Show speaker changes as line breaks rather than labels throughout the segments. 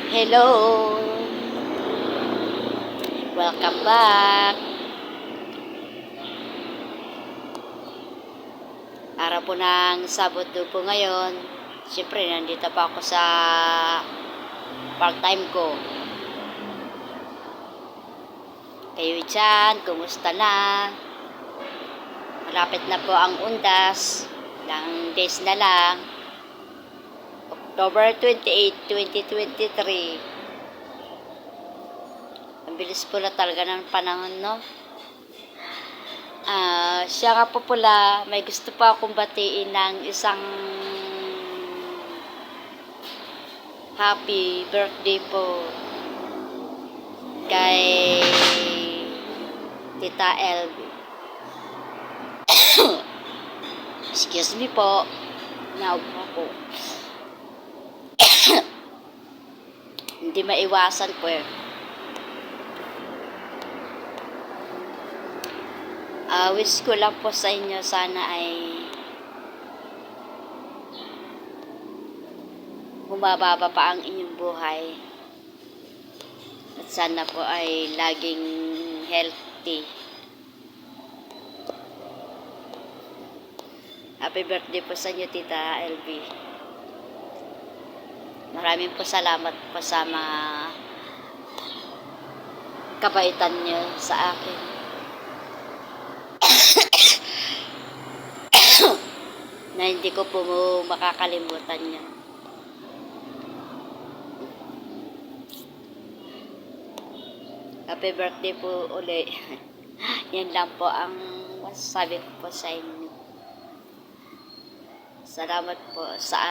Hello! Welcome back! Araw po ng Sabado po ngayon. Siyempre, nandito pa ako sa part-time ko. Kayo dyan, kumusta na? Malapit na po ang undas. Ilang days na lang. October 28, 2023. Ang bilis po na talaga ng panahon, no? Siya nga po pala, may gusto pa akong batiin ng isang happy birthday po kay Tita LB. Excuse me po, naupo ako. Hindi maiwasan po eh. Wish ko lang po sa inyo sana ay humababa pa ang inyong buhay at sana po ay laging healthy. Happy birthday po sa inyo, Tita LB. Maraming po salamat po sa mga kabaitan nyo sa akin. Na hindi ko po makakalimutan yan. Happy birthday po uli. Yan lang po ang masasabi ko po sa inyo. Salamat po sa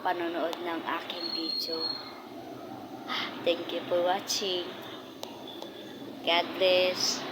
panonood ng aking video. Thank you for watching. God bless.